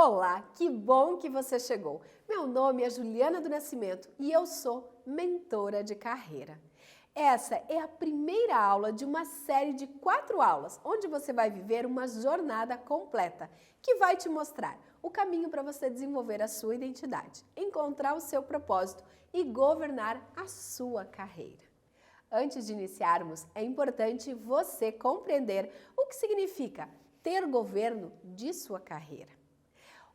Olá, que bom que você chegou! Meu nome é Juliana do Nascimento e eu sou mentora de carreira. Essa é a primeira aula de uma série de 4 aulas, onde você vai viver uma jornada completa, que vai te mostrar o caminho para você desenvolver a sua identidade, encontrar o seu propósito e governar a sua carreira. Antes de iniciarmos, é importante você compreender o que significa ter governo de sua carreira.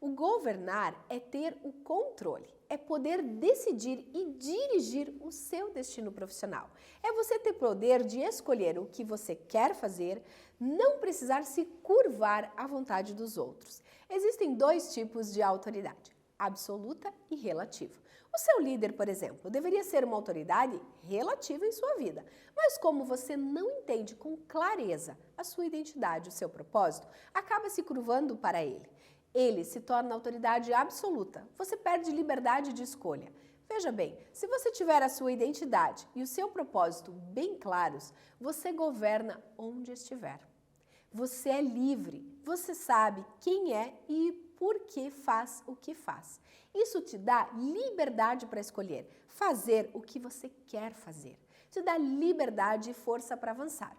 O governar é ter o controle, é poder decidir e dirigir o seu destino profissional. É você ter poder de escolher o que você quer fazer, não precisar se curvar à vontade dos outros. Existem 2 tipos de autoridade, absoluta e relativa. O seu líder, por exemplo, deveria ser uma autoridade relativa em sua vida, mas como você não entende com clareza a sua identidade, o seu propósito, acaba se curvando para ele. Ele se torna autoridade absoluta, você perde liberdade de escolha. Veja bem, se você tiver a sua identidade e o seu propósito bem claros, você governa onde estiver. Você é livre, você sabe quem é e por que faz o que faz. Isso te dá liberdade para escolher, fazer o que você quer fazer. Te dá liberdade e força para avançar.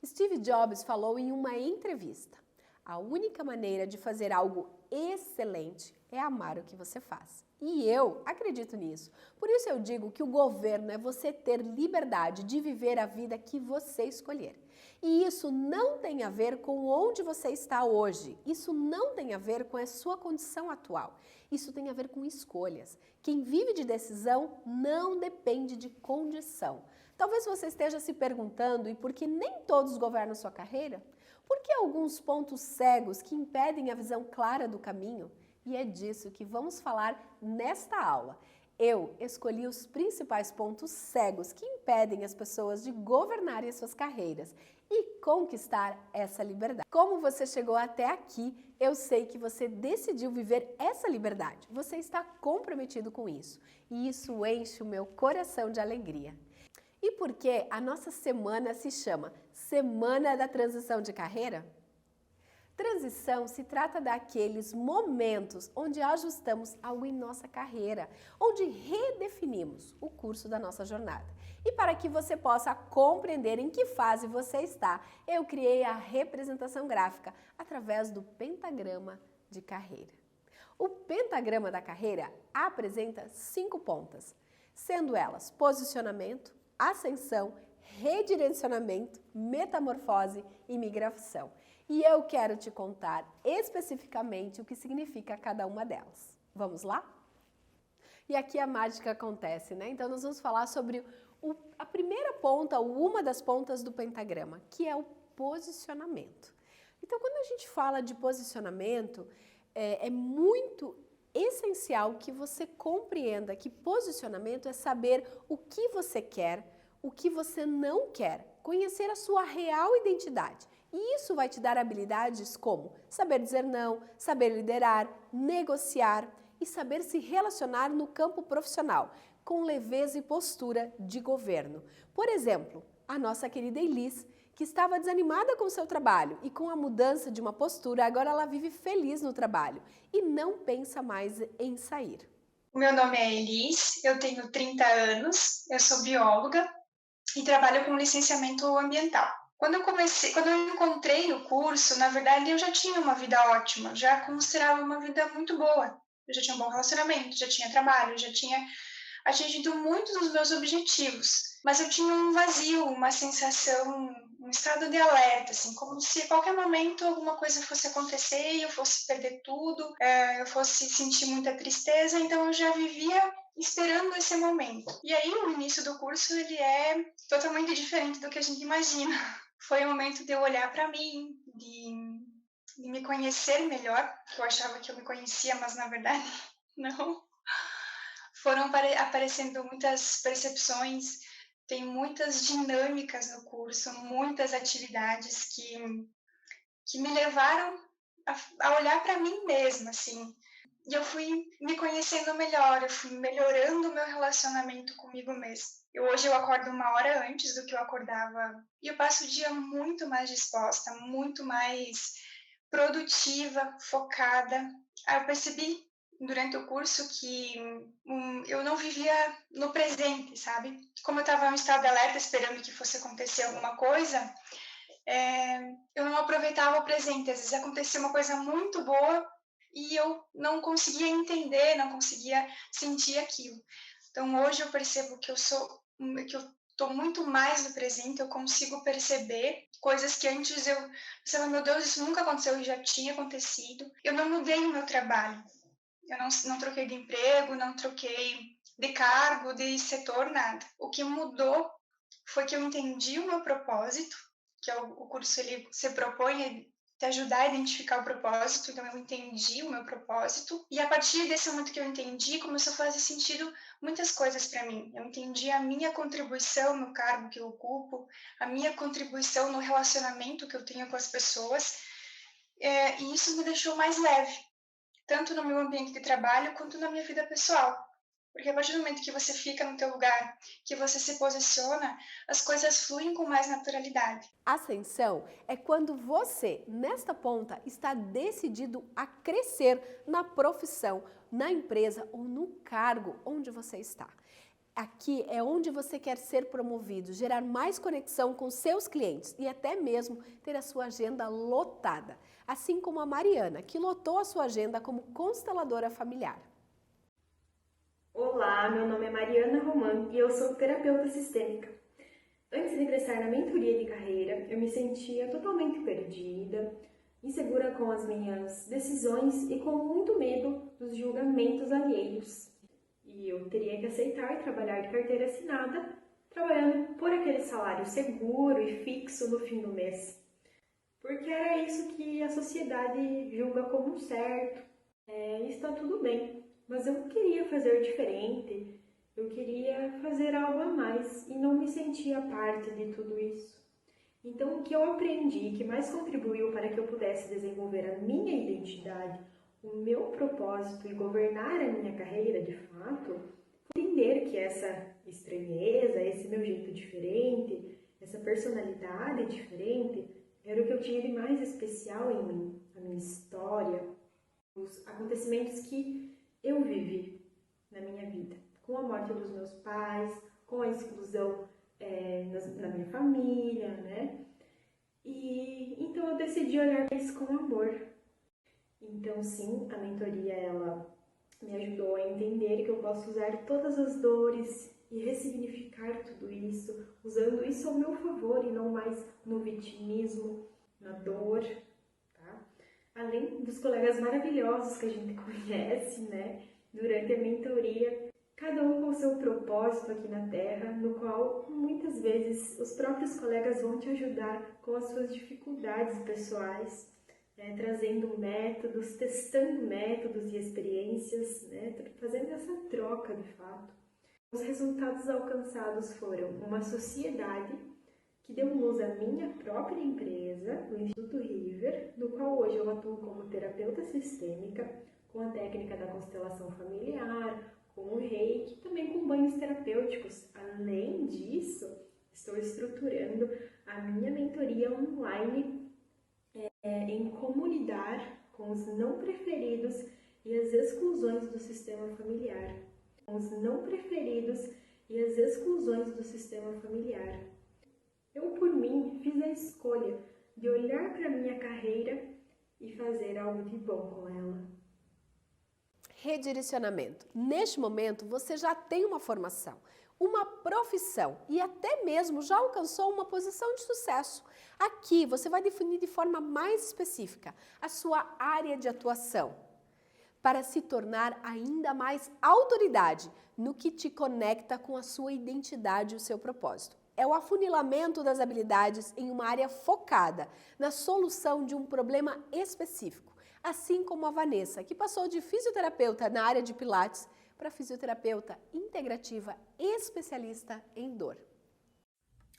Steve Jobs falou em uma entrevista: a única maneira de fazer algo excelente é amar o que você faz. E eu acredito nisso. Por isso eu digo que o governo é você ter liberdade de viver a vida que você escolher. E isso não tem a ver com onde você está hoje. Isso não tem a ver com a sua condição atual. Isso tem a ver com escolhas. Quem vive de decisão não depende de condição. Talvez você esteja se perguntando, e por que nem todos governam sua carreira? Por que alguns pontos cegos que impedem a visão clara do caminho? E é disso que vamos falar nesta aula. Eu escolhi os principais pontos cegos que impedem as pessoas de governarem as suas carreiras e conquistar essa liberdade. Como você chegou até aqui, eu sei que você decidiu viver essa liberdade. Você está comprometido com isso e isso enche o meu coração de alegria. E por que a nossa semana se chama Semana da Transição de Carreira? Transição se trata daqueles momentos onde ajustamos algo em nossa carreira, onde redefinimos o curso da nossa jornada. E para que você possa compreender em que fase você está, eu criei a representação gráfica através do pentagrama de carreira. O pentagrama da carreira apresenta 5 pontas, sendo elas posicionamento, ascensão, redirecionamento, metamorfose e migração. E eu quero te contar especificamente o que significa cada uma delas. Vamos lá? E aqui a mágica acontece, né? Então nós vamos falar sobre a primeira ponta, ou uma das pontas do pentagrama, que é o posicionamento. Então quando a gente fala de posicionamento, é muito essencial que você compreenda que posicionamento é saber o que você quer, o que você não quer, conhecer a sua real identidade. E isso vai te dar habilidades como saber dizer não, saber liderar, negociar e saber se relacionar no campo profissional, com leveza e postura de governo. Por exemplo, a nossa querida Elis, que estava desanimada com o seu trabalho e com a mudança de uma postura, agora ela vive feliz no trabalho e não pensa mais em sair. O meu nome é Elis, eu tenho 30 anos, eu sou bióloga e trabalho com licenciamento ambiental. Quando eu encontrei o curso, na verdade eu já tinha uma vida ótima, já considerava uma vida muito boa. Eu já tinha um bom relacionamento, já tinha trabalho, já tinha atingido muitos dos meus objetivos, mas eu tinha um vazio, uma sensação, um estado de alerta, assim, como se a qualquer momento alguma coisa fosse acontecer e eu fosse perder tudo, eu fosse sentir muita tristeza, então eu já vivia esperando esse momento. E aí o início do curso ele é totalmente diferente do que a gente imagina. Foi o momento de eu olhar para mim, de me conhecer melhor, que eu achava que eu me conhecia, mas na verdade não. Foram aparecendo muitas percepções, tem muitas dinâmicas no curso, muitas atividades que me levaram a olhar para mim mesma, assim. E eu fui me conhecendo melhor, eu fui melhorando o meu relacionamento comigo mesma. Hoje eu acordo 1 hora antes do que eu acordava e eu passo o dia muito mais disposta, muito mais produtiva, focada. Aí eu percebi durante o curso que eu não vivia no presente, sabe? Como eu estava em um estado de alerta esperando que fosse acontecer alguma coisa, eu não aproveitava o presente. Às vezes acontecia uma coisa muito boa e eu não conseguia entender, não conseguia sentir aquilo. Então hoje eu percebo que eu estou muito mais no presente, eu consigo perceber coisas que antes eu pensava, meu Deus, isso nunca aconteceu e já tinha acontecido. Eu não mudei o meu trabalho, eu não troquei de emprego, não troquei de cargo, de setor, nada. O que mudou foi que eu entendi o meu propósito, que é o curso ele se propõe a te ajudar a identificar o propósito, então eu entendi o meu propósito, e a partir desse momento que eu entendi, começou a fazer sentido muitas coisas para mim. Eu entendi a minha contribuição no cargo que eu ocupo, a minha contribuição no relacionamento que eu tenho com as pessoas, e isso me deixou mais leve, tanto no meu ambiente de trabalho quanto na minha vida pessoal. Porque a partir do momento que você fica no teu lugar, que você se posiciona, as coisas fluem com mais naturalidade. Ascensão é quando você, nesta ponta, está decidido a crescer na profissão, na empresa ou no cargo onde você está. Aqui é onde você quer ser promovido, gerar mais conexão com seus clientes e até mesmo ter a sua agenda lotada. Assim como a Mariana, que lotou a sua agenda como consteladora familiar. Olá, meu nome é Mariana Roman e eu sou terapeuta sistêmica. Antes de ingressar na mentoria de carreira, eu me sentia totalmente perdida, insegura com as minhas decisões e com muito medo dos julgamentos alheios. E eu teria que aceitar trabalhar de carteira assinada, trabalhando por aquele salário seguro e fixo no fim do mês. Porque era isso que a sociedade julga como certo, e está tudo bem. Mas eu queria fazer diferente, eu queria fazer algo a mais e não me sentia parte de tudo isso. Então, o que eu aprendi, que mais contribuiu para que eu pudesse desenvolver a minha identidade, o meu propósito e governar a minha carreira de fato, foi entender que essa estranheza, esse meu jeito diferente, essa personalidade diferente, era o que eu tinha de mais especial em mim, a minha história, os acontecimentos que eu vivi na minha vida, com a morte dos meus pais, com a exclusão da minha família, né? E então eu decidi olhar para isso com amor. Então sim, a mentoria ela me ajudou a entender que eu posso usar todas as dores e ressignificar tudo isso, usando isso ao meu favor e não mais no vitimismo, na dor. Além dos colegas maravilhosos que a gente conhece, né, durante a mentoria, cada um com seu propósito aqui na Terra, no qual muitas vezes os próprios colegas vão te ajudar com as suas dificuldades pessoais, né, trazendo métodos, testando métodos e experiências, né, fazendo essa troca de fato. Os resultados alcançados foram uma sociedade que deu luz à minha própria empresa, o Instituto River, no qual hoje eu atuo como terapeuta sistêmica, com a técnica da constelação familiar, com o reiki, também com banhos terapêuticos. Além disso, estou estruturando a minha mentoria online em como lidar com os não preferidos e as exclusões do sistema familiar. Com os não preferidos e as exclusões do sistema familiar. Eu, por mim, fiz a escolha de olhar para a minha carreira e fazer algo de bom com ela. Redirecionamento. Neste momento, você já tem uma formação, uma profissão e até mesmo já alcançou uma posição de sucesso. Aqui, você vai definir de forma mais específica a sua área de atuação, para se tornar ainda mais autoridade no que te conecta com a sua identidade e o seu propósito. É o afunilamento das habilidades em uma área focada na solução de um problema específico. Assim como a Vanessa, que passou de fisioterapeuta na área de Pilates para fisioterapeuta integrativa especialista em dor.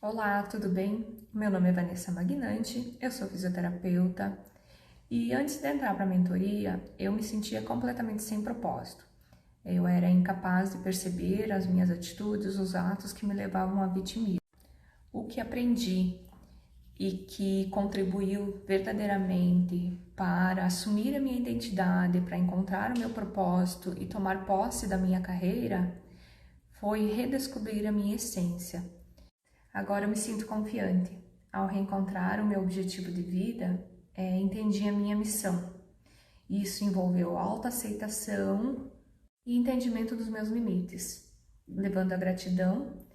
Olá, tudo bem? Meu nome é Vanessa Magnante, eu sou fisioterapeuta e antes de entrar para a mentoria, eu me sentia completamente sem propósito. Eu era incapaz de perceber as minhas atitudes, os atos que me levavam a vitimismo. O que aprendi e que contribuiu verdadeiramente para assumir a minha identidade, para encontrar o meu propósito e tomar posse da minha carreira, foi redescobrir a minha essência. Agora eu me sinto confiante. Ao reencontrar o meu objetivo de vida, entendi a minha missão. Isso envolveu autoaceitação e entendimento dos meus limites, levando a gratidão.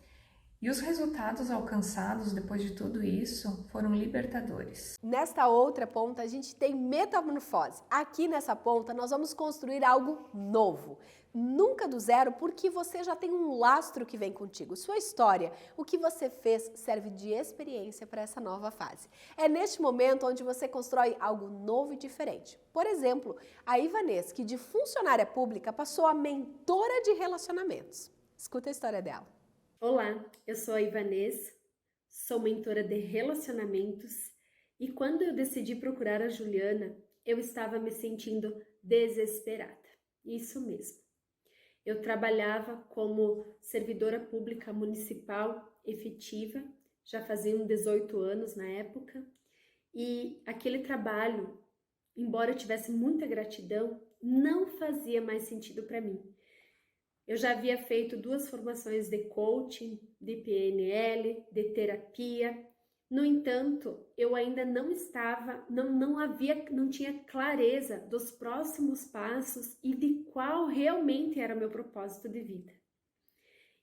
E os resultados alcançados depois de tudo isso foram libertadores. Nesta outra ponta, a gente tem metamorfose. Aqui nessa ponta, nós vamos construir algo novo. Nunca do zero, porque você já tem um lastro que vem contigo. Sua história, o que você fez, serve de experiência para essa nova fase. É neste momento onde você constrói algo novo e diferente. Por exemplo, a Ivanês, que de funcionária pública passou a mentora de relacionamentos. Escuta a história dela. Olá, eu sou a Ivanês, sou mentora de relacionamentos e quando eu decidi procurar a Juliana, eu estava me sentindo desesperada. Isso mesmo. Eu trabalhava como servidora pública municipal efetiva, já faziam 18 anos na época, e aquele trabalho, embora eu tivesse muita gratidão, não fazia mais sentido para mim. Eu já havia feito 2 formações de coaching, de PNL, de terapia. No entanto, eu ainda não tinha clareza dos próximos passos e de qual realmente era o meu propósito de vida.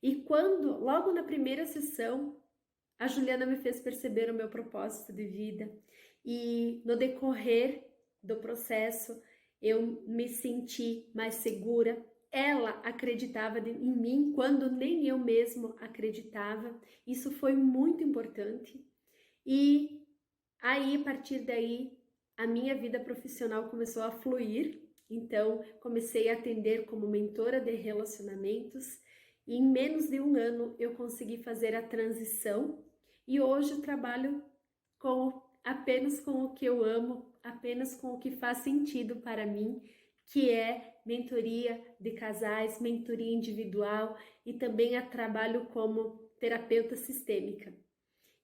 E quando, logo na primeira sessão, a Juliana me fez perceber o meu propósito de vida e no decorrer do processo eu me senti mais segura. Ela acreditava em mim quando nem eu mesmo acreditava. Isso foi muito importante. E aí, a partir daí, a minha vida profissional começou a fluir. Então, comecei a atender como mentora de relacionamentos. E em menos de 1 ano, eu consegui fazer a transição. E hoje eu trabalho apenas com o que eu amo, apenas com o que faz sentido para mim, que é mentoria de casais, mentoria individual e também trabalho como terapeuta sistêmica.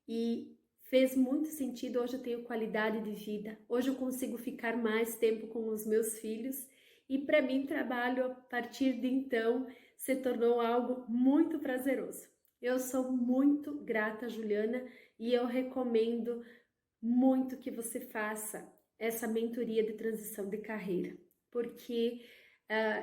E fez muito sentido, hoje eu tenho qualidade de vida, hoje eu consigo ficar mais tempo com os meus filhos e para mim trabalho a partir de então se tornou algo muito prazeroso. Eu sou muito grata, Juliana, e eu recomendo muito que você faça essa mentoria de transição de carreira. Porque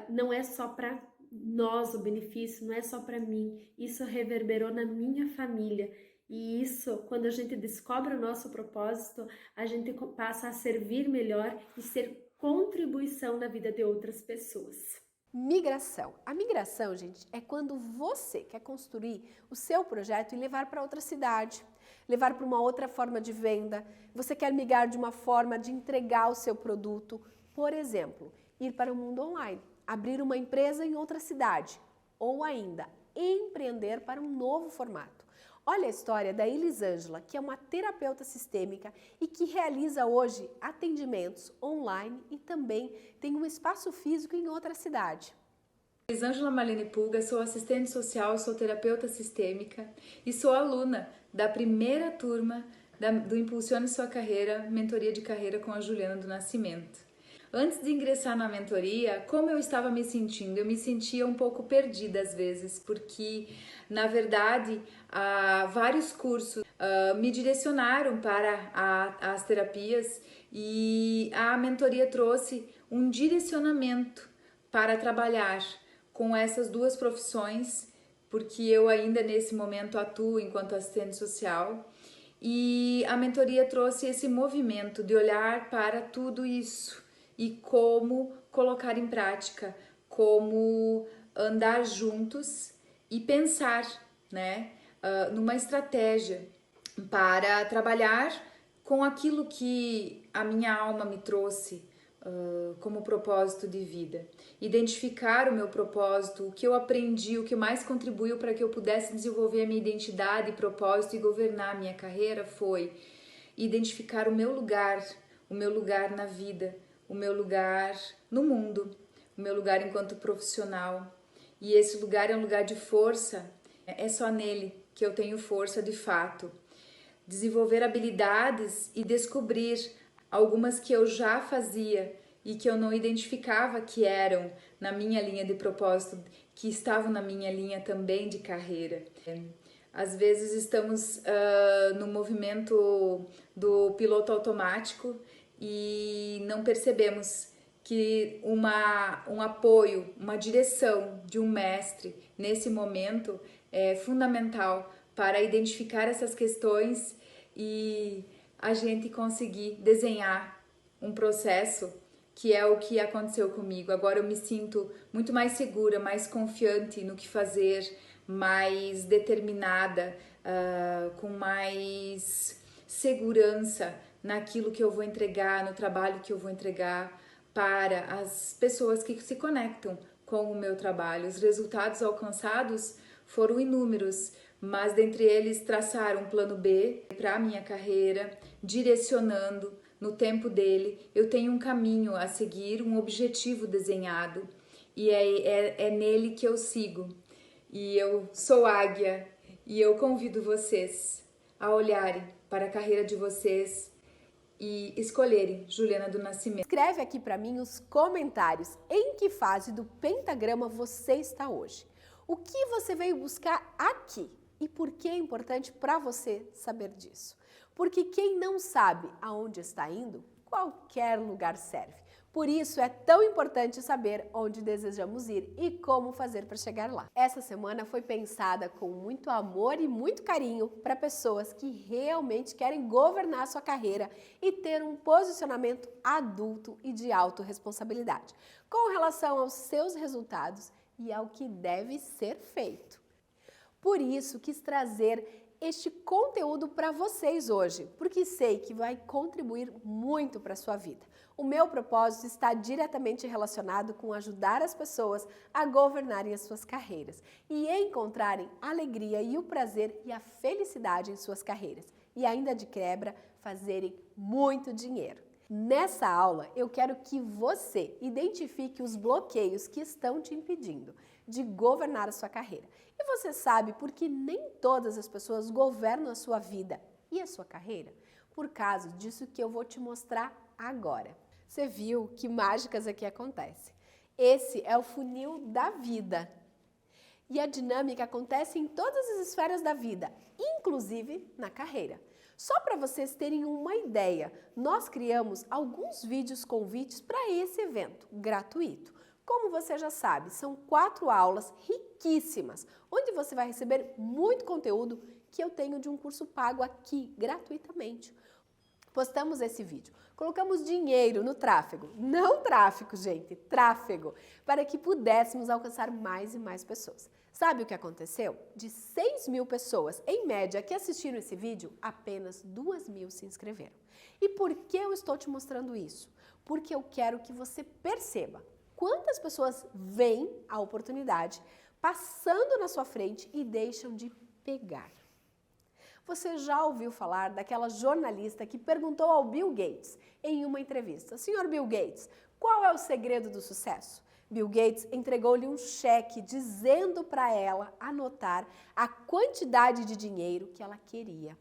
não é só para nós o benefício, não é só para mim, isso reverberou na minha família e isso, quando a gente descobre o nosso propósito, a gente passa a servir melhor e ser contribuição na vida de outras pessoas. Migração. A migração, gente, é quando você quer construir o seu projeto e levar para outra cidade, levar para uma outra forma de venda, você quer migrar de uma forma de entregar o seu produto, por exemplo, ir para o mundo online, abrir uma empresa em outra cidade ou ainda empreender para um novo formato. Olha a história da Elisângela, que é uma terapeuta sistêmica e que realiza hoje atendimentos online e também tem um espaço físico em outra cidade. Elisângela Malene Pulga, sou assistente social, sou terapeuta sistêmica e sou aluna da primeira turma do Impulsione Sua Carreira, mentoria de carreira com a Juliana do Nascimento. Antes de ingressar na mentoria, como eu estava me sentindo? Eu me sentia um pouco perdida às vezes, porque, na verdade, vários cursos me direcionaram para as terapias e a mentoria trouxe um direcionamento para trabalhar com essas 2 profissões, porque eu ainda nesse momento atuo enquanto assistente social. E a mentoria trouxe esse movimento de olhar para tudo isso e como colocar em prática, como andar juntos e pensar, numa estratégia para trabalhar com aquilo que a minha alma me trouxe como propósito de vida. Identificar o meu propósito, o que eu aprendi, o que mais contribuiu para que eu pudesse desenvolver a minha identidade e propósito e governar a minha carreira foi identificar o meu lugar na vida, o meu lugar no mundo, o meu lugar enquanto profissional. E esse lugar é um lugar de força, é só nele que eu tenho força de fato. desenvolver habilidades e descobrir algumas que eu já fazia e que eu não identificava que eram na minha linha de propósito, que estavam na minha linha também de carreira. Às vezes estamos no movimento do piloto automático e não percebemos que um apoio, uma direção de um mestre nesse momento é fundamental para identificar essas questões e a gente conseguir desenhar um processo que é o que aconteceu comigo. Agora eu me sinto muito mais segura, mais confiante no que fazer, mais determinada, com mais segurança naquilo que eu vou entregar, no trabalho que eu vou entregar para as pessoas que se conectam com o meu trabalho. Os resultados alcançados foram inúmeros, mas dentre eles traçar um plano B para a minha carreira, direcionando no tempo dele. Eu tenho um caminho a seguir, um objetivo desenhado e é nele que eu sigo. E eu sou águia e eu convido vocês a olharem para a carreira de vocês e escolherem Juliana do Nascimento. Escreve aqui para mim os comentários em que fase do pentagrama você está hoje. O que você veio buscar aqui e por que é importante para você saber disso? Porque quem não sabe aonde está indo, qualquer lugar serve. Por isso é tão importante saber onde desejamos ir e como fazer para chegar lá. Essa semana foi pensada com muito amor e muito carinho para pessoas que realmente querem governar sua carreira e ter um posicionamento adulto e de autorresponsabilidade, com relação aos seus resultados e ao que deve ser feito. Por isso quis trazer este conteúdo para vocês hoje, porque sei que vai contribuir muito para a sua vida. O meu propósito está diretamente relacionado com ajudar as pessoas a governarem as suas carreiras e encontrarem a alegria e o prazer e a felicidade em suas carreiras e ainda de quebra fazerem muito dinheiro. Nessa aula eu quero que você identifique os bloqueios que estão te impedindo de governar a sua carreira. E você sabe por que nem todas as pessoas governam a sua vida e a sua carreira? Por causa disso que eu vou te mostrar agora. Você viu que mágicas aqui acontecem. Esse é o funil da vida. E a dinâmica acontece em todas as esferas da vida, inclusive na carreira. Só para vocês terem uma ideia, nós criamos alguns vídeos convites para esse evento gratuito. Como você já sabe, são 4 aulas riquíssimas, onde você vai receber muito conteúdo que eu tenho de um curso pago aqui gratuitamente. Postamos esse vídeo, colocamos dinheiro no tráfego, não tráfico, gente, tráfego, para que pudéssemos alcançar mais e mais pessoas. Sabe o que aconteceu? De 6.000 pessoas, em média, que assistiram esse vídeo, apenas 2.000 se inscreveram. E por que eu estou te mostrando isso? Porque eu quero que você perceba quantas pessoas veem a oportunidade passando na sua frente e deixam de pegar. Você já ouviu falar daquela jornalista que perguntou ao Bill Gates em uma entrevista: Senhor Bill Gates, qual é o segredo do sucesso? Bill Gates entregou-lhe um cheque dizendo para ela anotar a quantidade de dinheiro que ela queria.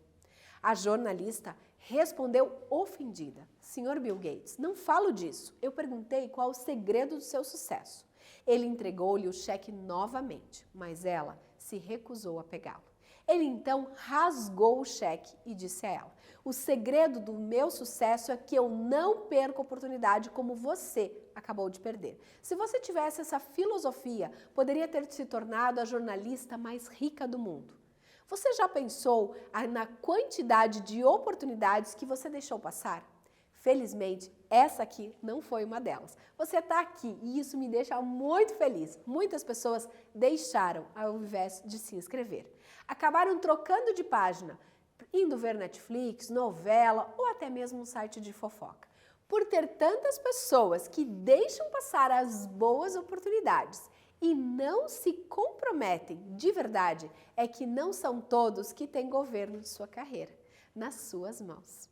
A jornalista respondeu ofendida: Senhor Bill Gates, não falo disso. Eu perguntei qual o segredo do seu sucesso. Ele entregou-lhe o cheque novamente, mas ela se recusou a pegá-lo. Ele então rasgou o cheque e disse a ela: o segredo do meu sucesso é que eu não perco oportunidade como você acabou de perder. Se você tivesse essa filosofia, poderia ter se tornado a jornalista mais rica do mundo. Você já pensou na quantidade de oportunidades que você deixou passar? Felizmente, essa aqui não foi uma delas. Você está aqui e isso me deixa muito feliz. Muitas pessoas deixaram ao invés de se inscrever. Acabaram trocando de página, indo ver Netflix, novela ou até mesmo um site de fofoca. Por ter tantas pessoas que deixam passar as boas oportunidades e não se comprometem de verdade, é que não são todos que têm governo de sua carreira nas suas mãos.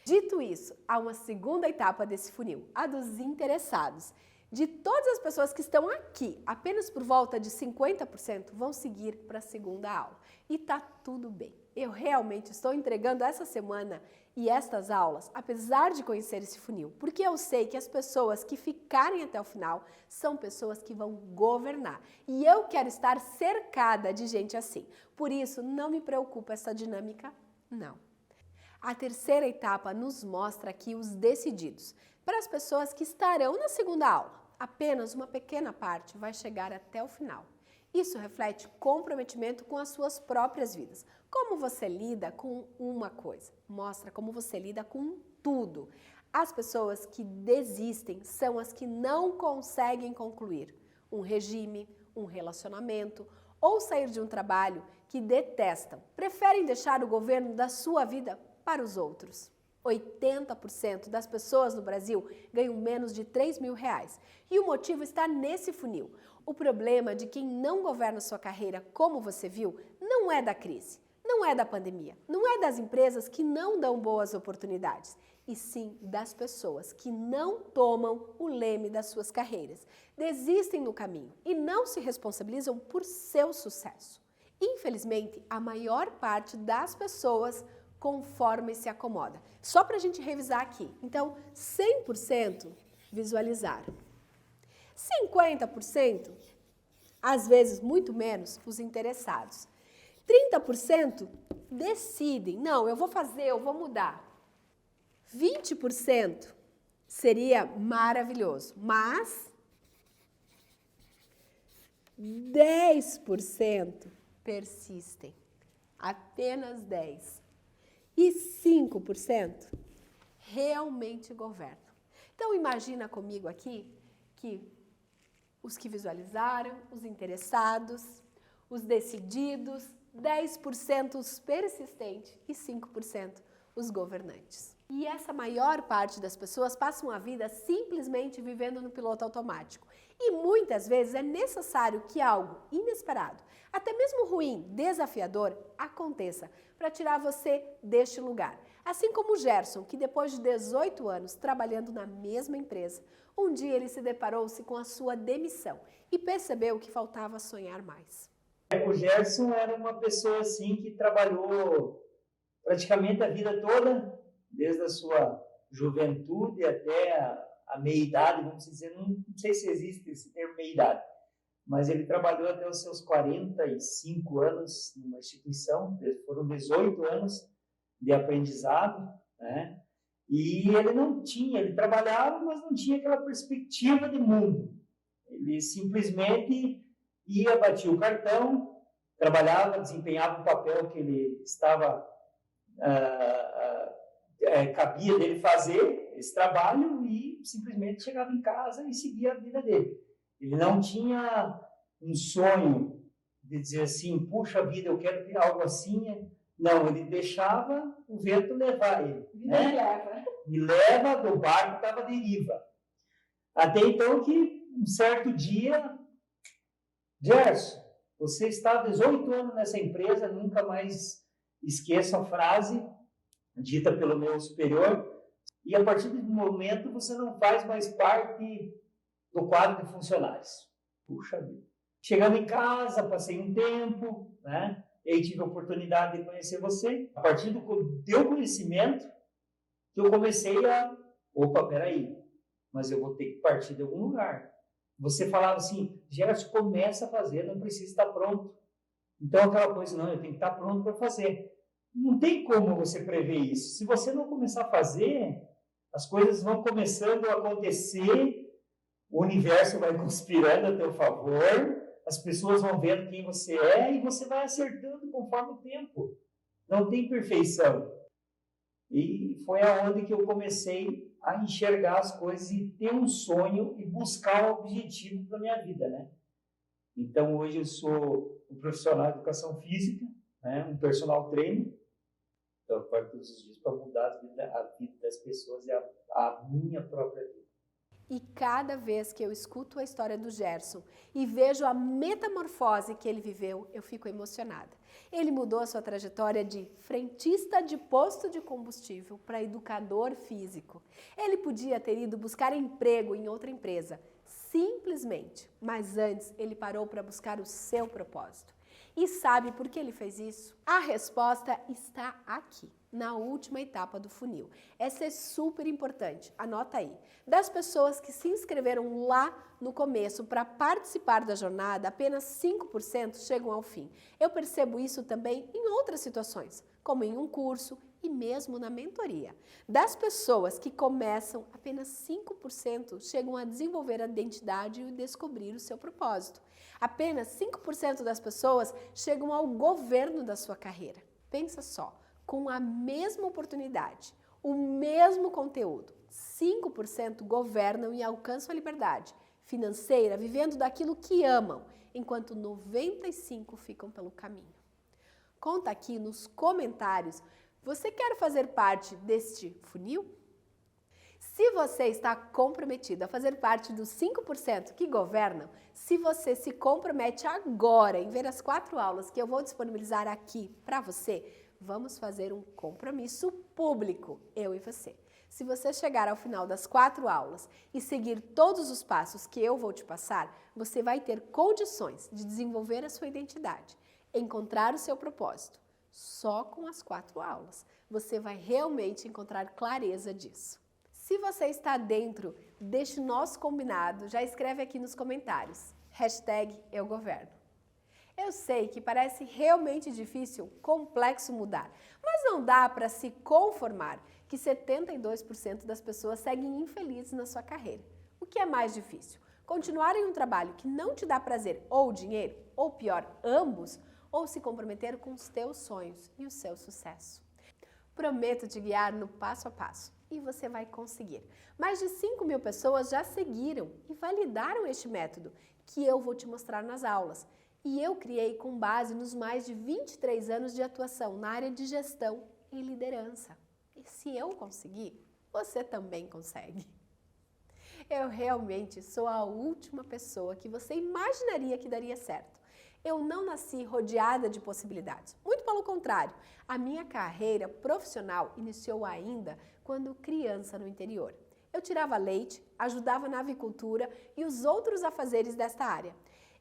Dito isso, há uma segunda etapa desse funil, a dos interessados. De todas as pessoas que estão aqui, apenas por volta de 50% vão seguir para a segunda aula. E tá tudo bem. Eu realmente estou entregando essa semana e estas aulas, apesar de conhecer esse funil, porque eu sei que as pessoas que ficarem até o final são pessoas que vão governar. E eu quero estar cercada de gente assim. Por isso, não me preocupa essa dinâmica, não. A terceira etapa nos mostra aqui os decididos. Para as pessoas que estarão na segunda aula, apenas uma pequena parte vai chegar até o final. Isso reflete comprometimento com as suas próprias vidas. Como você lida com uma coisa, mostra como você lida com tudo. As pessoas que desistem são as que não conseguem concluir um regime, um relacionamento ou sair de um trabalho que detestam. Preferem deixar o governo da sua vida para os outros. 80% das pessoas no Brasil ganham menos de R$3.000 e o motivo está nesse funil. O problema de quem não governa sua carreira, como você viu, não é da crise, não é da pandemia, não é das empresas que não dão boas oportunidades, e sim das pessoas que não tomam o leme das suas carreiras, desistem no caminho e não se responsabilizam por seu sucesso. Infelizmente, a maior parte das pessoas conforme se acomoda. Só para a gente revisar aqui. Então, 100% visualizaram. 50%, às vezes muito menos, os interessados. 30% decidem, não, eu vou fazer, eu vou mudar. 20% seria maravilhoso, mas 10% persistem. Apenas 10%. E 5% realmente governam. Então, imagina comigo aqui que os que visualizaram, os interessados, os decididos, 10% os persistentes e 5% os governantes. E essa maior parte das pessoas passam a vida simplesmente vivendo no piloto automático. E muitas vezes é necessário que algo inesperado, até mesmo ruim, desafiador, aconteça para tirar você deste lugar. Assim como o Gerson, que depois de 18 anos trabalhando na mesma empresa, um dia ele se deparou-se com a sua demissão e percebeu que faltava sonhar mais. O Gerson era uma pessoa assim que trabalhou praticamente a vida toda, desde a sua juventude até a meia-idade, vamos dizer, não sei se existe esse termo meia-idade, mas ele trabalhou até os seus 45 anos numa instituição, foram 18 anos de aprendizado, né? E ele trabalhava, mas não tinha aquela perspectiva de mundo. Ele simplesmente ia, batia o cartão, trabalhava, desempenhava o papel que ele estava, cabia dele fazer esse trabalho e simplesmente chegava em casa e seguia a vida dele. Ele não tinha um sonho de dizer assim, puxa vida, eu quero ter algo assim. Não, ele deixava o vento levar ele. Né? Me leva, do barco estava à deriva. Até então que, um certo dia, Gerson, você está há 18 anos nessa empresa, nunca mais esqueça a frase dita pelo meu superior, e a partir do momento você não faz mais parte do quadro de funcionários. Puxa vida. Chegando em casa, passei um tempo, né? E aí tive a oportunidade de conhecer você. A partir do teu conhecimento, que eu comecei a... Opa, peraí, mas eu vou ter que partir de algum lugar. Você falava assim, Gerson, começa a fazer, não precisa estar pronto. Então aquela coisa, não, eu tenho que estar pronto para fazer. Não tem como você prever isso. Se você não começar a fazer, as coisas vão começando a acontecer, o universo vai conspirando a teu favor, as pessoas vão vendo quem você é e você vai acertando conforme o tempo. Não tem perfeição. E foi aonde que eu comecei a enxergar as coisas e ter um sonho e buscar um objetivo para a minha vida, né? Então, hoje eu sou um profissional de educação física, né? Um personal trainer. Então, eu trabalho todos os dias para mudar a vida das pessoas e a minha própria vida. E cada vez que eu escuto a história do Gerson e vejo a metamorfose que ele viveu, eu fico emocionada. Ele mudou a sua trajetória de frentista de posto de combustível para educador físico. Ele podia ter ido buscar emprego em outra empresa, Simplesmente. Mas antes, ele parou para buscar o seu propósito. E sabe por que ele fez isso? A resposta está aqui, na última etapa do funil. Essa é super importante, anota aí. Das pessoas que se inscreveram lá no começo para participar da jornada, apenas 5% chegam ao fim. Eu percebo isso também em outras situações, como em um curso e mesmo na mentoria. Das pessoas que começam, apenas 5% chegam a desenvolver a identidade e descobrir o seu propósito. Apenas 5% das pessoas chegam ao governo da sua carreira. Pensa só, com a mesma oportunidade, o mesmo conteúdo, 5% governam e alcançam a liberdade financeira, vivendo daquilo que amam, enquanto 95% ficam pelo caminho. Conta aqui nos comentários, você quer fazer parte deste funil? Se você está comprometido a fazer parte dos 5% que governam, se você se compromete agora em ver as 4 aulas que eu vou disponibilizar aqui para você, vamos fazer um compromisso público, eu e você. Se você chegar ao final das 4 aulas e seguir todos os passos que eu vou te passar, você vai ter condições de desenvolver a sua identidade, encontrar o seu propósito. Só com as 4 aulas você vai realmente encontrar clareza disso. Se você está dentro deste nosso combinado, já escreve aqui nos comentários, #EuGoverno. Eu sei que parece realmente difícil, complexo mudar, mas não dá para se conformar que 72% das pessoas seguem infelizes na sua carreira. O que é mais difícil? Continuar em um trabalho que não te dá prazer ou dinheiro, ou pior, ambos, ou se comprometer com os teus sonhos e o seu sucesso. Prometo te guiar no passo a passo. E você vai conseguir. Mais de 5.000 pessoas já seguiram e validaram este método, que eu vou te mostrar nas aulas. E eu criei com base nos mais de 23 anos de atuação na área de gestão e liderança. E se eu conseguir, você também consegue. Eu realmente sou a última pessoa que você imaginaria que daria certo. Eu não nasci rodeada de possibilidades. Muito pelo contrário, a minha carreira profissional iniciou ainda quando criança no interior. Eu tirava leite, ajudava na avicultura e os outros afazeres desta área.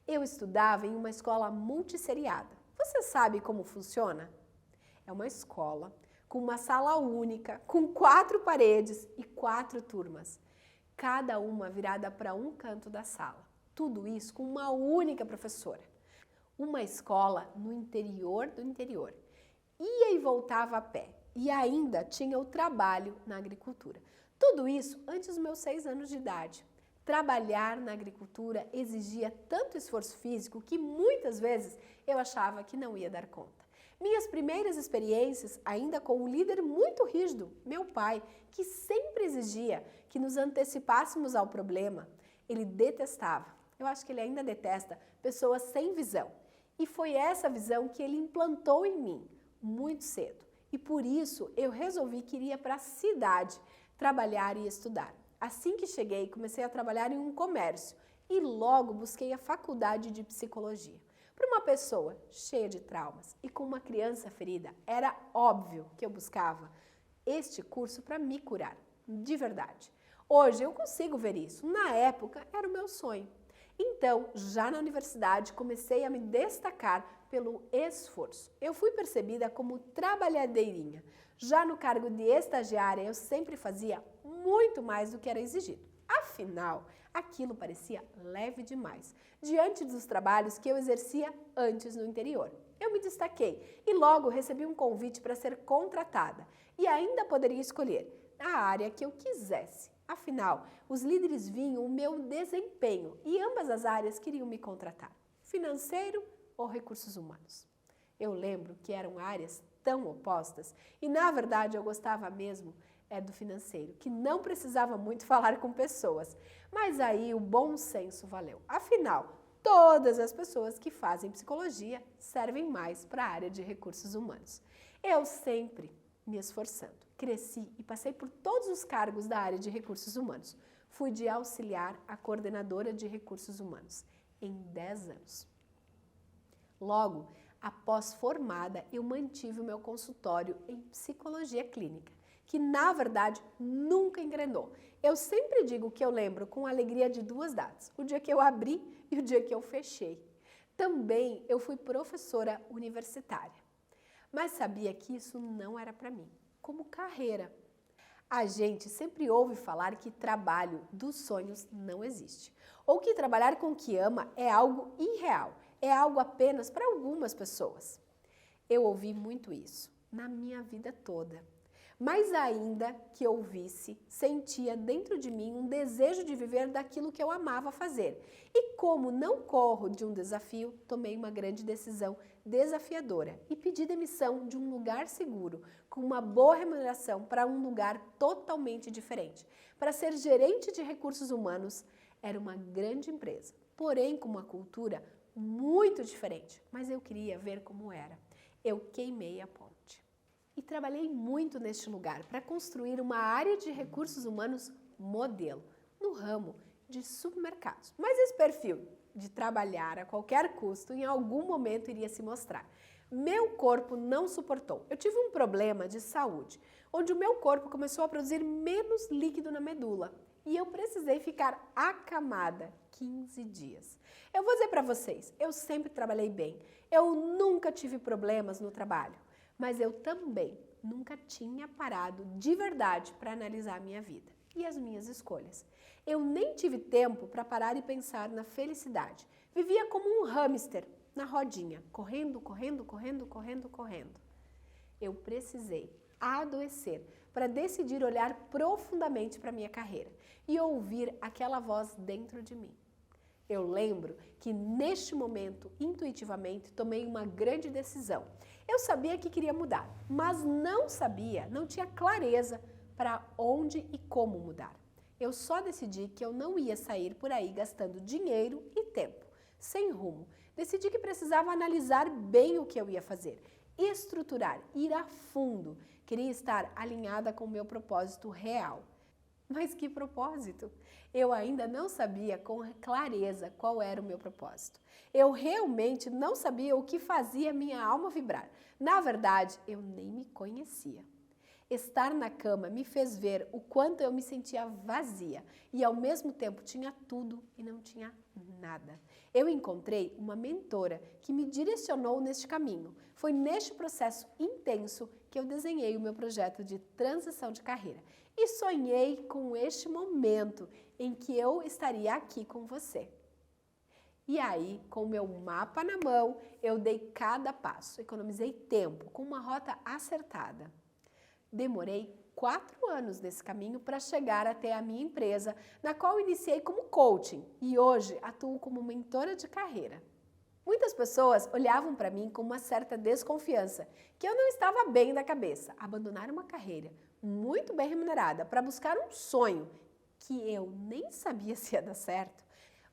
Eu estudava em uma escola multisseriada. Você sabe como funciona? É uma escola com uma sala única, com 4 paredes e 4 turmas, cada uma virada para um canto da sala. Tudo isso com uma única professora. Uma escola no interior do interior. Ia e voltava a pé. E ainda tinha o trabalho na agricultura. Tudo isso antes dos meus 6 anos de idade. Trabalhar na agricultura exigia tanto esforço físico que muitas vezes eu achava que não ia dar conta. Minhas primeiras experiências, ainda com um líder muito rígido, meu pai, que sempre exigia que nos antecipássemos ao problema. Ele detestava, eu acho que ele ainda detesta, pessoas sem visão. E foi essa visão que ele implantou em mim muito cedo. E por isso eu resolvi que iria para a cidade trabalhar e estudar. Assim que cheguei, comecei a trabalhar em um comércio e logo busquei a faculdade de psicologia. Para uma pessoa cheia de traumas e com uma criança ferida, era óbvio que eu buscava este curso para me curar, de verdade. Hoje eu consigo ver isso, na época era o meu sonho. Então, já na universidade, comecei a me destacar pelo esforço. Eu fui percebida como trabalhadeirinha. Já no cargo de estagiária, eu sempre fazia muito mais do que era exigido. Afinal, aquilo parecia leve demais, diante dos trabalhos que eu exercia antes no interior. Eu me destaquei e logo recebi um convite para ser contratada e ainda poderia escolher a área que eu quisesse. Afinal, os líderes viam o meu desempenho e ambas as áreas queriam me contratar, financeiro ou recursos humanos. Eu lembro que eram áreas tão opostas e, na verdade, eu gostava mesmo do financeiro, que não precisava muito falar com pessoas, mas aí o bom senso valeu. Afinal, todas as pessoas que fazem psicologia servem mais para a área de recursos humanos. Eu sempre me esforçando. Cresci e passei por todos os cargos da área de recursos humanos. Fui de auxiliar a coordenadora de recursos humanos em 10 anos. Logo, após formada, eu mantive o meu consultório em psicologia clínica que na verdade nunca engrenou. Eu sempre digo que eu lembro com alegria de 2 datas, o dia que eu abri e o dia que eu fechei. Também eu fui professora universitária, mas sabia que isso não era para mim, como carreira. A gente sempre ouve falar que trabalho dos sonhos não existe, ou que trabalhar com o que ama é algo irreal, é algo apenas para algumas pessoas. Eu ouvi muito isso na minha vida toda. Mas ainda que ouvisse, sentia dentro de mim um desejo de viver daquilo que eu amava fazer. E como não corro de um desafio, tomei uma grande decisão desafiadora e pedi demissão de um lugar seguro, com uma boa remuneração, para um lugar totalmente diferente. Para ser gerente de recursos humanos, era uma grande empresa, porém com uma cultura muito diferente, mas eu queria ver como era. Eu queimei a ponte. E trabalhei muito neste lugar para construir uma área de recursos humanos modelo, no ramo de supermercados. Mas esse perfil de trabalhar a qualquer custo, em algum momento iria se mostrar. Meu corpo não suportou. Eu tive um problema de saúde, onde o meu corpo começou a produzir menos líquido na medula. E eu precisei ficar acamada 15 dias. Eu vou dizer para vocês, eu sempre trabalhei bem. Eu nunca tive problemas no trabalho. Mas eu também nunca tinha parado de verdade para analisar a minha vida e as minhas escolhas. Eu nem tive tempo para parar e pensar na felicidade. Vivia como um hamster na rodinha, correndo, correndo, correndo, correndo, correndo. Eu precisei adoecer para decidir olhar profundamente para a minha carreira e ouvir aquela voz dentro de mim. Eu lembro que neste momento, intuitivamente, tomei uma grande decisão. Eu sabia que queria mudar, mas não tinha clareza para onde e como mudar. Eu só decidi que eu não ia sair por aí gastando dinheiro e tempo, sem rumo. Decidi que precisava analisar bem o que eu ia fazer, estruturar, ir a fundo. Queria estar alinhada com o meu propósito real. Mas que propósito? Eu ainda não sabia com clareza qual era o meu propósito. Eu realmente não sabia o que fazia minha alma vibrar. Na verdade, eu nem me conhecia. Estar na cama me fez ver o quanto eu me sentia vazia e ao mesmo tempo tinha tudo e não tinha nada. Eu encontrei uma mentora que me direcionou neste caminho. Foi neste processo intenso que eu desenhei o meu projeto de transição de carreira e sonhei com este momento em que eu estaria aqui com você. E aí, com o meu mapa na mão, eu dei cada passo, economizei tempo com uma rota acertada. Demorei 4 anos nesse caminho para chegar até a minha empresa, na qual iniciei como coaching e hoje atuo como mentora de carreira. Muitas pessoas olhavam para mim com uma certa desconfiança, que eu não estava bem da cabeça. Abandonar uma carreira muito bem remunerada para buscar um sonho que eu nem sabia se ia dar certo,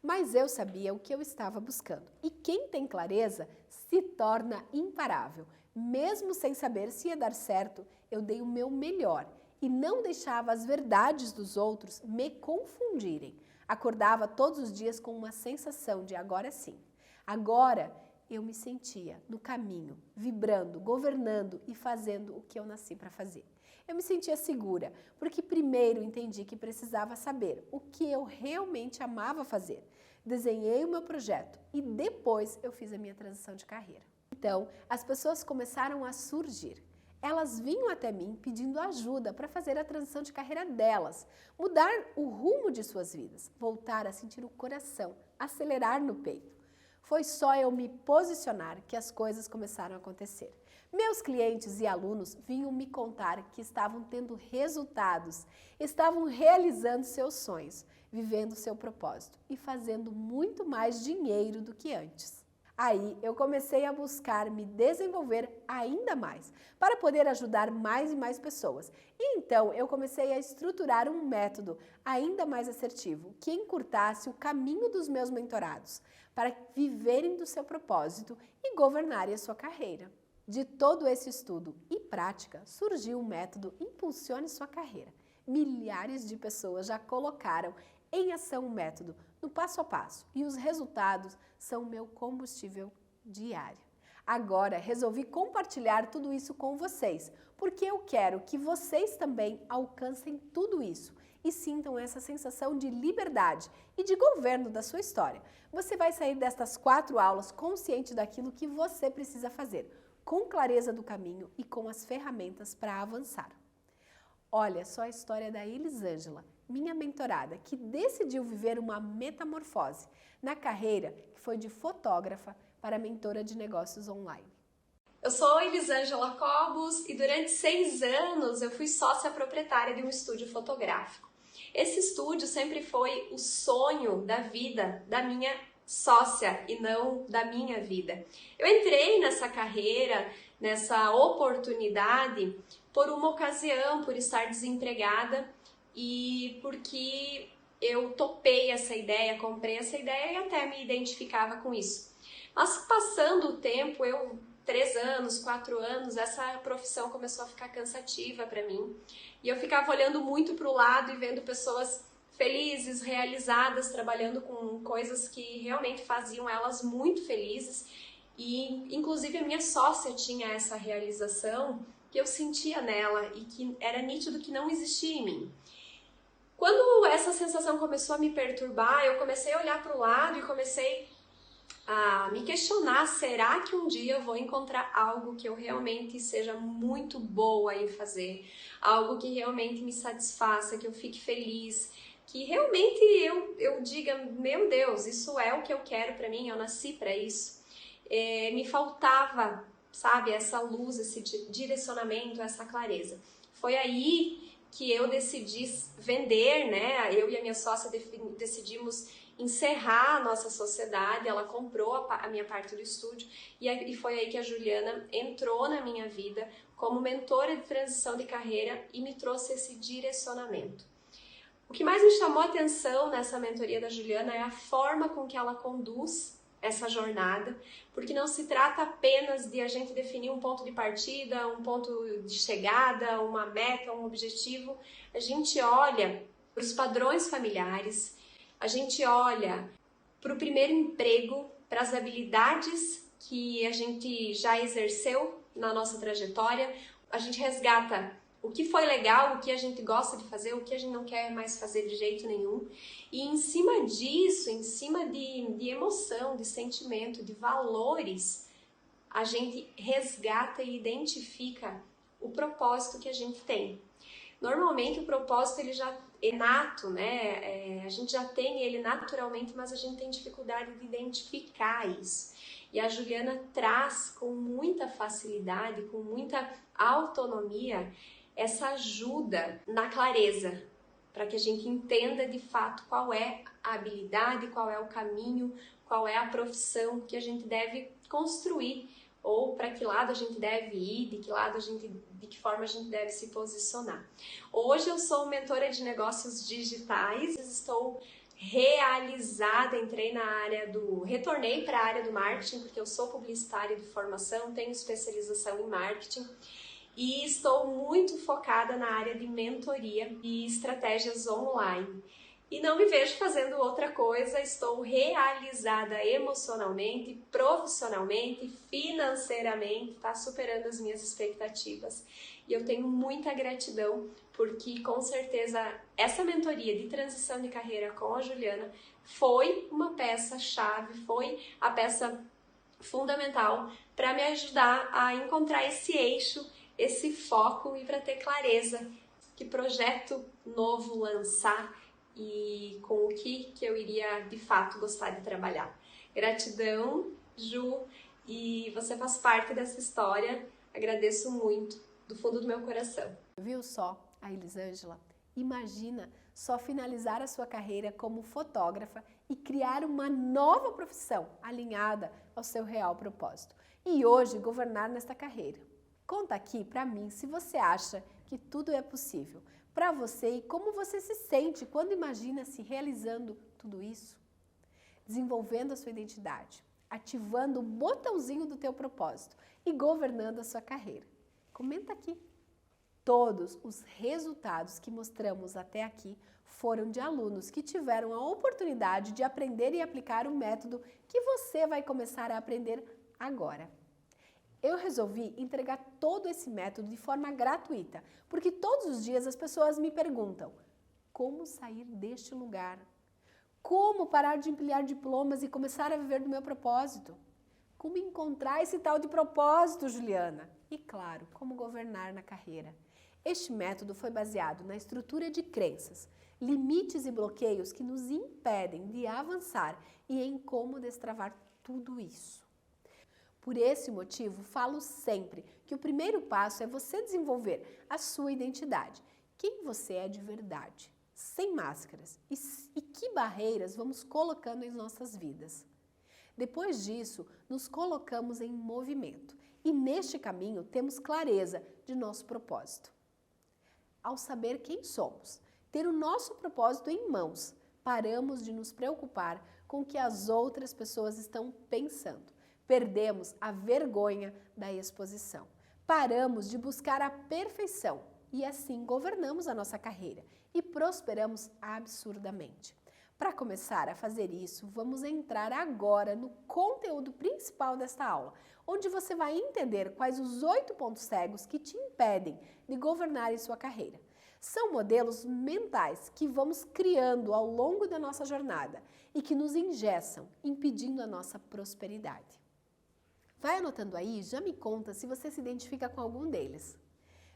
mas eu sabia o que eu estava buscando. E quem tem clareza se torna imparável. Mesmo sem saber se ia dar certo, eu dei o meu melhor e não deixava as verdades dos outros me confundirem. Acordava todos os dias com uma sensação de agora sim. Agora eu me sentia no caminho, vibrando, governando e fazendo o que eu nasci para fazer. Eu me sentia segura, porque primeiro entendi que precisava saber o que eu realmente amava fazer. Desenhei o meu projeto e depois eu fiz a minha transição de carreira. Então, as pessoas começaram a surgir. Elas vinham até mim pedindo ajuda para fazer a transição de carreira delas, mudar o rumo de suas vidas, voltar a sentir o coração, acelerar no peito. Foi só eu me posicionar que as coisas começaram a acontecer. Meus clientes e alunos vinham me contar que estavam tendo resultados, estavam realizando seus sonhos, vivendo seu propósito e fazendo muito mais dinheiro do que antes. Aí eu comecei a buscar me desenvolver ainda mais, para poder ajudar mais e mais pessoas. E então eu comecei a estruturar um método ainda mais assertivo, que encurtasse o caminho dos meus mentorados, para viverem do seu propósito e governarem a sua carreira. De todo esse estudo e prática, surgiu o método Impulsione Sua Carreira. Milhares de pessoas já colocaram em ação o método no passo a passo e os resultados são o meu combustível diário. Agora, resolvi compartilhar tudo isso com vocês, porque eu quero que vocês também alcancem tudo isso e sintam essa sensação de liberdade e de governo da sua história. Você vai sair destas 4 aulas consciente daquilo que você precisa fazer, com clareza do caminho e com as ferramentas para avançar. Olha só a história da Elisângela, minha mentorada, que decidiu viver uma metamorfose na carreira que foi de fotógrafa para mentora de negócios online. Eu sou Elisângela Cobos e durante 6 anos eu fui sócia proprietária de um estúdio fotográfico. Esse estúdio sempre foi o sonho da vida da minha sócia e não da minha vida. Eu entrei nessa carreira, nessa oportunidade, por uma ocasião, por estar desempregada e porque eu topei essa ideia, comprei essa ideia e até me identificava com isso. Mas passando o tempo, 3 anos, 4 anos, essa profissão começou a ficar cansativa para mim. E eu ficava olhando muito para o lado e vendo pessoas felizes, realizadas, trabalhando com coisas que realmente faziam elas muito felizes. E, inclusive, a minha sócia tinha essa realização que eu sentia nela e que era nítido que não existia em mim. Quando essa sensação começou a me perturbar, eu comecei a olhar para o lado e comecei a me questionar, será que um dia eu vou encontrar algo que eu realmente seja muito boa em fazer, algo que realmente me satisfaça, que eu fique feliz, que realmente eu diga, meu Deus, isso é o que eu quero para mim, eu nasci para isso. Me faltava, sabe, essa luz, esse direcionamento, essa clareza. Foi aí que eu decidi vender, né? Eu e a minha sócia decidimos encerrar a nossa sociedade, ela comprou a minha parte do estúdio e foi aí que a Juliana entrou na minha vida como mentora de transição de carreira e me trouxe esse direcionamento. O que mais me chamou a atenção nessa mentoria da Juliana é a forma com que ela conduz essa jornada, porque não se trata apenas de a gente definir um ponto de partida, um ponto de chegada, uma meta, um objetivo. A gente olha para os padrões familiares, a gente olha para o primeiro emprego, para as habilidades que a gente já exerceu na nossa trajetória, a gente resgata o que foi legal, o que a gente gosta de fazer, o que a gente não quer mais fazer de jeito nenhum. E em cima disso, em cima de emoção, de sentimento, de valores, a gente resgata e identifica o propósito que a gente tem. Normalmente o propósito ele já é inato, né? A gente já tem ele naturalmente, mas a gente tem dificuldade de identificar isso. E a Juliana traz com muita facilidade, com muita autonomia, essa ajuda na clareza, para que a gente entenda de fato qual é a habilidade, qual é o caminho, qual é a profissão que a gente deve construir, ou para que lado a gente deve ir, de que forma a gente deve se posicionar. Hoje eu sou mentora de negócios digitais, estou realizada, retornei para a área do marketing, porque eu sou publicitária de formação, tenho especialização em marketing, e estou muito focada na área de mentoria e estratégias online. E não me vejo fazendo outra coisa, estou realizada emocionalmente, profissionalmente, financeiramente, está superando as minhas expectativas. E eu tenho muita gratidão, porque com certeza essa mentoria de transição de carreira com a Juliana foi uma peça-chave, foi a peça fundamental para me ajudar a encontrar esse eixo, esse foco e para ter clareza que projeto novo lançar e com o que eu iria de fato gostar de trabalhar. Gratidão, Ju, e você faz parte dessa história, agradeço muito, do fundo do meu coração. Viu só a Elisângela? Imagina só finalizar a sua carreira como fotógrafa e criar uma nova profissão alinhada ao seu real propósito. E hoje governar nesta carreira. Conta aqui para mim se você acha que tudo é possível para você e como você se sente quando imagina se realizando tudo isso. Desenvolvendo a sua identidade, ativando o botãozinho do teu propósito e governando a sua carreira. Comenta aqui. Todos os resultados que mostramos até aqui foram de alunos que tiveram a oportunidade de aprender e aplicar o método que você vai começar a aprender agora. Eu resolvi entregar todo esse método de forma gratuita, porque todos os dias as pessoas me perguntam: como sair deste lugar? Como parar de empilhar diplomas e começar a viver do meu propósito? Como encontrar esse tal de propósito, Juliana? E claro, como governar na carreira. Este método foi baseado na estrutura de crenças, limites e bloqueios que nos impedem de avançar e em como destravar tudo isso. Por esse motivo, falo sempre que o primeiro passo é você desenvolver a sua identidade, quem você é de verdade, sem máscaras, e que barreiras vamos colocando em nossas vidas. Depois disso, nos colocamos em movimento e neste caminho temos clareza de nosso propósito. Ao saber quem somos, ter o nosso propósito em mãos, paramos de nos preocupar com o que as outras pessoas estão pensando. Perdemos a vergonha da exposição. Paramos de buscar a perfeição e assim governamos a nossa carreira e prosperamos absurdamente. Para começar a fazer isso, vamos entrar agora no conteúdo principal desta aula, onde você vai entender quais os 8 pontos cegos que te impedem de governar em sua carreira. São modelos mentais que vamos criando ao longo da nossa jornada e que nos engessam, impedindo a nossa prosperidade. Vai anotando aí, já me conta se você se identifica com algum deles.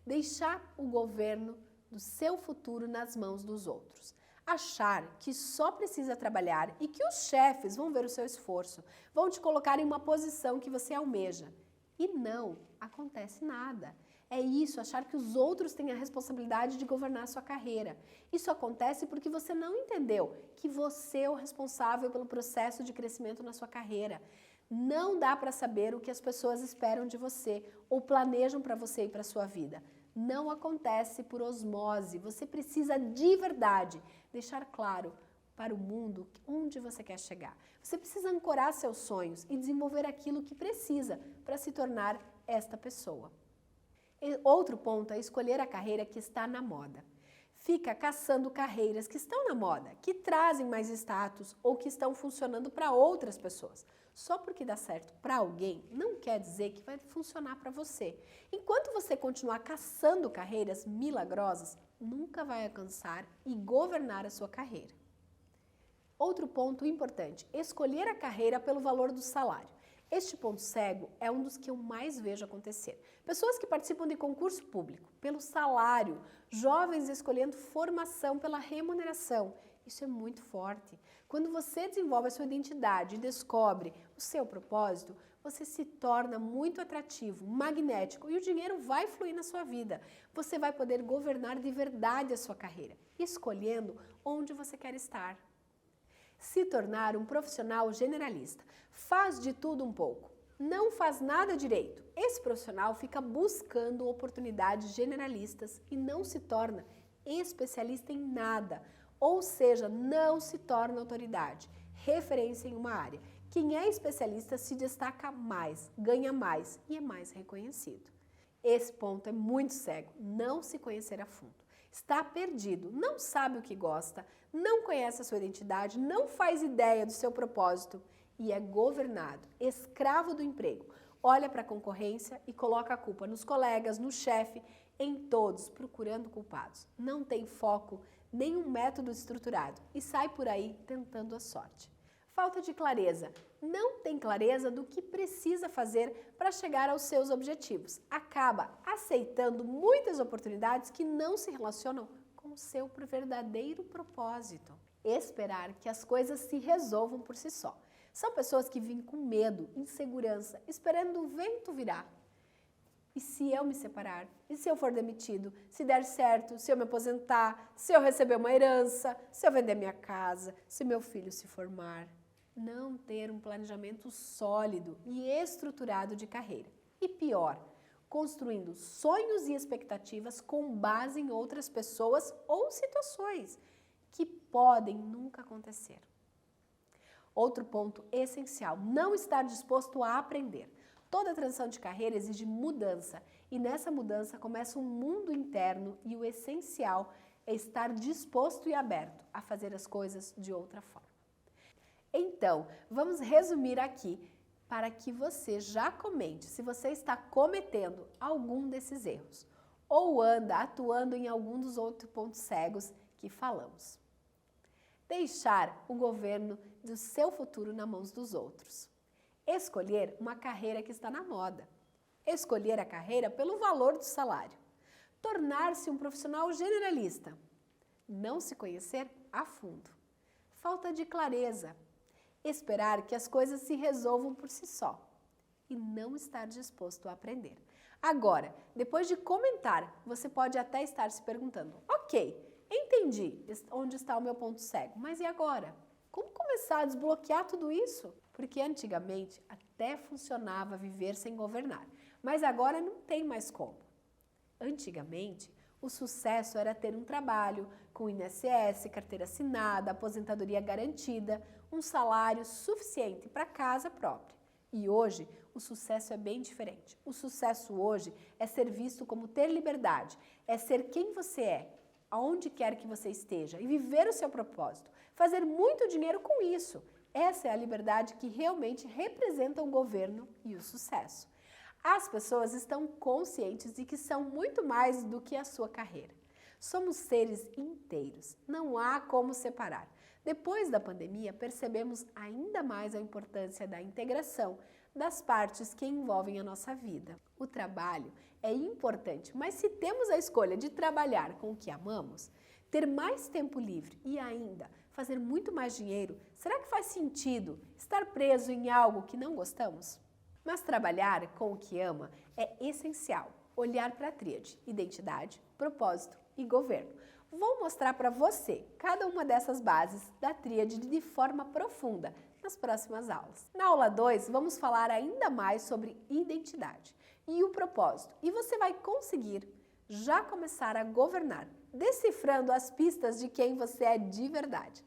Deixar o governo do seu futuro nas mãos dos outros. Achar que só precisa trabalhar e que os chefes vão ver o seu esforço, vão te colocar em uma posição que você almeja. E não acontece nada. É isso, achar que os outros têm a responsabilidade de governar a sua carreira. Isso acontece porque você não entendeu que você é o responsável pelo processo de crescimento na sua carreira. Não dá para saber o que as pessoas esperam de você ou planejam para você e para a sua vida. Não acontece por osmose. Você precisa de verdade deixar claro para o mundo onde você quer chegar. Você precisa ancorar seus sonhos e desenvolver aquilo que precisa para se tornar esta pessoa. Outro ponto é escolher a carreira que está na moda. Fica caçando carreiras que estão na moda, que trazem mais status ou que estão funcionando para outras pessoas. Só porque dá certo para alguém não quer dizer que vai funcionar para você. Enquanto você continuar caçando carreiras milagrosas, nunca vai alcançar e governar a sua carreira. Outro ponto importante, escolher a carreira pelo valor do salário. Este ponto cego é um dos que eu mais vejo acontecer. Pessoas que participam de concurso público pelo salário, jovens escolhendo formação pela remuneração. Isso é muito forte. Quando você desenvolve a sua identidade e descobre o seu propósito, você se torna muito atrativo, magnético e o dinheiro vai fluir na sua vida. Você vai poder governar de verdade a sua carreira, escolhendo onde você quer estar. Se tornar um profissional generalista. Faz de tudo um pouco. Não faz nada direito. Esse profissional fica buscando oportunidades generalistas e não se torna especialista em nada. Ou seja, não se torna autoridade, referência em uma área. Quem é especialista se destaca mais, ganha mais e é mais reconhecido. Esse ponto é muito cego, não se conhecer a fundo. Está perdido, não sabe o que gosta, não conhece a sua identidade, não faz ideia do seu propósito e é governado, escravo do emprego. Olha para a concorrência e coloca a culpa nos colegas, no chefe, em todos, procurando culpados. Não tem foco, nenhum método estruturado e sai por aí tentando a sorte. Falta de clareza. Não tem clareza do que precisa fazer para chegar aos seus objetivos. Acaba aceitando muitas oportunidades que não se relacionam com o seu verdadeiro propósito. Esperar que as coisas se resolvam por si só. São pessoas que vivem com medo, insegurança, esperando o vento virar. E se eu me separar? E se eu for demitido? Se der certo? Se eu me aposentar? Se eu receber uma herança? Se eu vender minha casa? Se meu filho se formar? Não ter um planejamento sólido e estruturado de carreira. E pior, construindo sonhos e expectativas com base em outras pessoas ou situações que podem nunca acontecer. Outro ponto essencial, não estar disposto a aprender. Toda transição de carreira exige mudança e nessa mudança começa um mundo interno e o essencial é estar disposto e aberto a fazer as coisas de outra forma. Então, vamos resumir aqui para que você já comente se você está cometendo algum desses erros ou anda atuando em algum dos outros pontos cegos que falamos. Deixar o governo do seu futuro nas mãos dos outros. Escolher uma carreira que está na moda. Escolher a carreira pelo valor do salário. Tornar-se um profissional generalista. Não se conhecer a fundo. Falta de clareza. Esperar que as coisas se resolvam por si só. E não estar disposto a aprender. Agora, depois de comentar, você pode até estar se perguntando: ok, entendi onde está o meu ponto cego, mas e agora? Como começar a desbloquear tudo isso? Porque antigamente até funcionava viver sem governar, mas agora não tem mais como. Antigamente, o sucesso era ter um trabalho com INSS, carteira assinada, aposentadoria garantida, um salário suficiente para casa própria. E hoje, o sucesso é bem diferente. O sucesso hoje é ser visto como ter liberdade, é ser quem você é, aonde quer que você esteja e viver o seu propósito, fazer muito dinheiro com isso. Essa é a liberdade que realmente representa o governo e o sucesso. As pessoas estão conscientes de que são muito mais do que a sua carreira. Somos seres inteiros, não há como separar. Depois da pandemia, percebemos ainda mais a importância da integração das partes que envolvem a nossa vida. O trabalho é importante, mas se temos a escolha de trabalhar com o que amamos, ter mais tempo livre e ainda fazer muito mais dinheiro, será que faz sentido estar preso em algo que não gostamos? Mas trabalhar com o que ama é essencial. Olhar para a tríade: identidade, propósito e governo. Vou mostrar para você cada uma dessas bases da tríade de forma profunda nas próximas aulas. Na aula 2, vamos falar ainda mais sobre identidade e o propósito. E você vai conseguir já começar a governar, decifrando as pistas de quem você é de verdade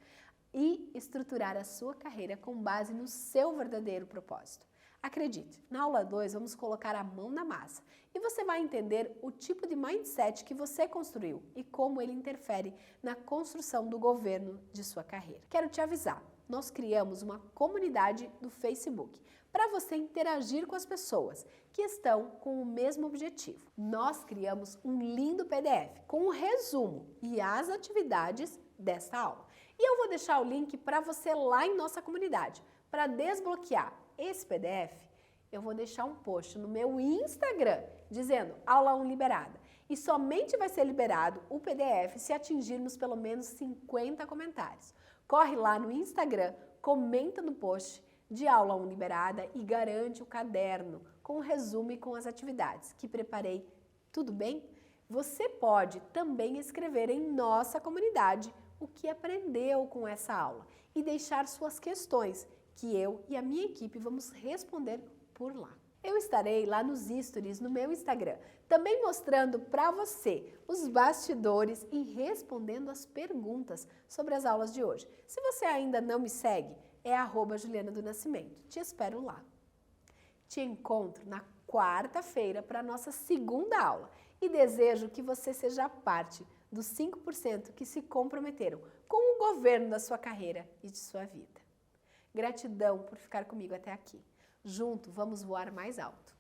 e estruturar a sua carreira com base no seu verdadeiro propósito. Acredite, na aula 2 vamos colocar a mão na massa e você vai entender o tipo de mindset que você construiu e como ele interfere na construção do governo de sua carreira. Quero te avisar, nós criamos uma comunidade do Facebook para você interagir com as pessoas que estão com o mesmo objetivo. Nós criamos um lindo PDF com um resumo e as atividades desta aula. E eu vou deixar o link para você lá em nossa comunidade. Para desbloquear esse PDF, eu vou deixar um post no meu Instagram dizendo aula 1 liberada. E somente vai ser liberado o PDF se atingirmos pelo menos 50 comentários. Corre lá no Instagram, comenta no post de aula 1 liberada e garante o caderno com o resumo e com as atividades que preparei. Tudo bem? Você pode também escrever em nossa comunidade o que aprendeu com essa aula e deixar suas questões, que eu e a minha equipe vamos responder por lá. Eu estarei lá nos stories no meu Instagram, também mostrando para você os bastidores e respondendo as perguntas sobre as aulas de hoje. Se você ainda não me segue, é @Juliana do Nascimento. Te espero lá. Te encontro na quarta-feira para a nossa segunda aula e desejo que você seja parte dos 5% que se comprometeram com o governo da sua carreira e de sua vida. Gratidão por ficar comigo até aqui. Junto, vamos voar mais alto.